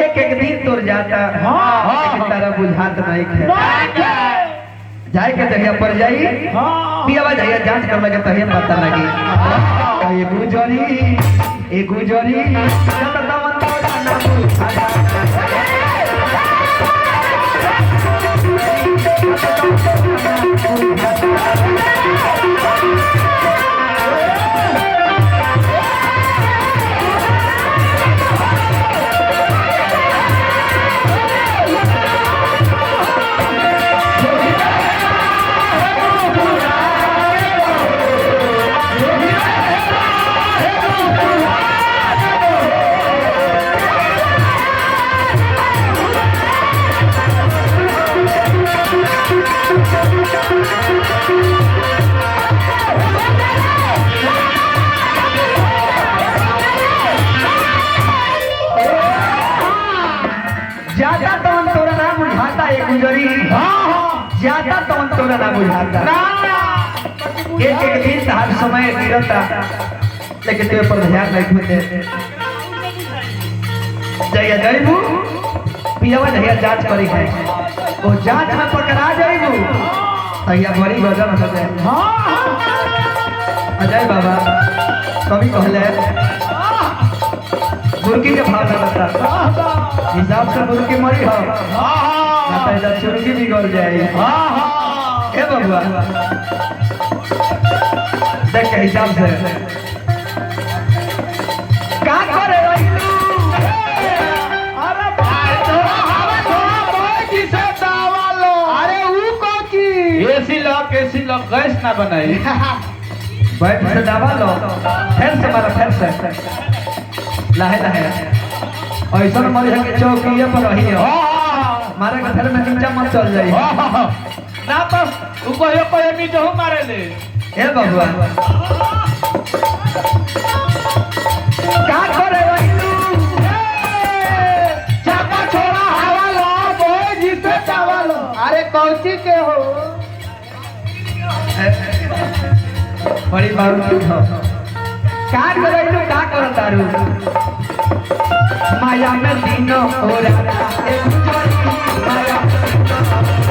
एक एक दिन तोर जाता लेकिन तारा बुझात नहीं है जाए के जगह पर जाई पियावा जाइए जांच कर लगे तही पता लगी ए गुजरी जत दवन तोरा ना बुझाता ज्यादा तो तोरा ना बुझाता एक एक दिन हर समय गिरता लेकिन तेरे पर ध्यान नहीं देते जया जाइबू पियावा जया जांच करी है वो जांच में पकड़ा जाइबू तैया बड़ी वजन हो जाए अजय बाबा कभी कहले मुर्गी के भाव लगता हिसाब से मुर्गी मरी हो चुरकी बिगड़ जाए ए बबुआ देख के हिसाब से का करे एसी लो गैस ना बनाई बैठ से दबा लो फिर से मारा फिर से लाहे लाहे ऐसा मरी है कि चौकीए पर रही हो मारे के घर में नीचा मत चल जाई ना तो ऊपर नीचे हो मारे ले ए बबुआ का करे रहिलू चापा छोड़ा हवा लो बोए जिसे चावा लो अरे कौची के हो बड़ी बात हो का करे रहिलू का करत तारू माया में दीनो हो रहा ए गुजरी माया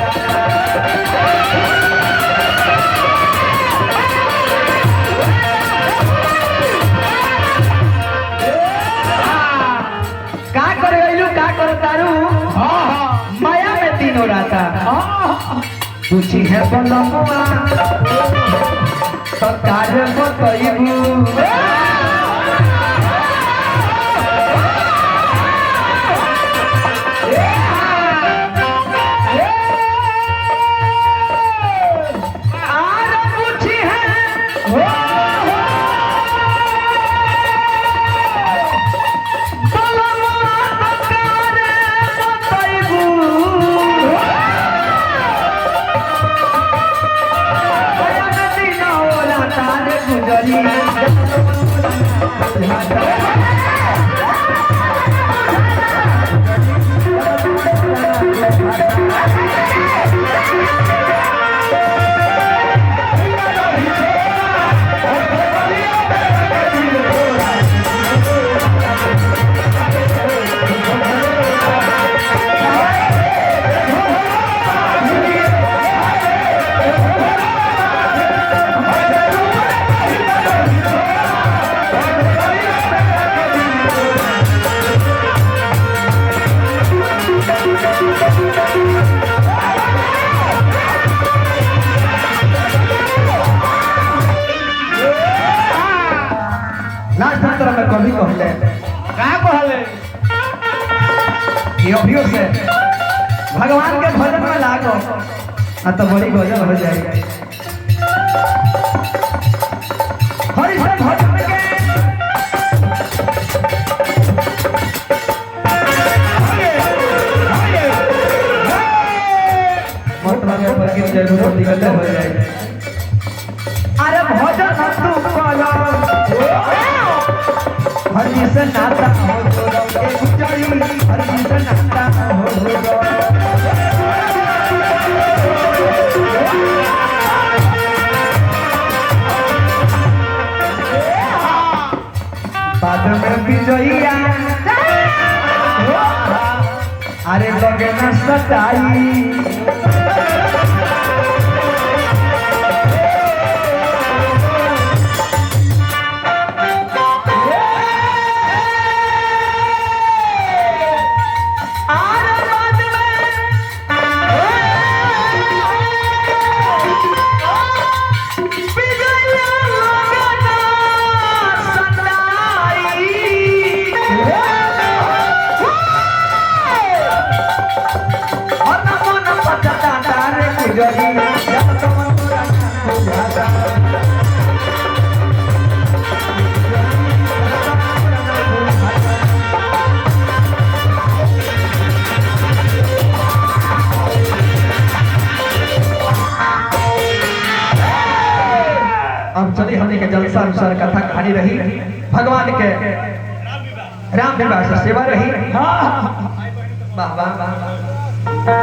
का करे रहिलू का करत तारू माया में दीनो रहता पूछी है बलमुआ तो कार्य बतइबू कभी कहले का कहले ये अभियो से भगवान के भजन में लागो ना तो बड़ी भजन हो जाएगी हरि से भजन के मतलब पर के जरूरत निकलते हो जाएगी अरे भजन तू करो हरि से नाता हो तो के गुजरी हरि से नाता हो बाद में बिजोइया अरे लगे न सताई अब चलिए हमने के जलसा अनुसार कथा कहानी रही भगवान के राम विवाह से सेवा रही वाह वाह वाह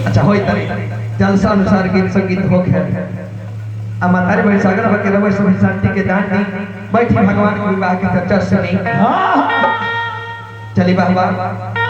अच्छा होई तरी जलसा अनुसार गीत संगीत हो गया अब मातारी बड़ी सागर बके रवै सब शांति के दान दी बैठी भगवान के विवाह की चर्चा सुनी चली वाह वाह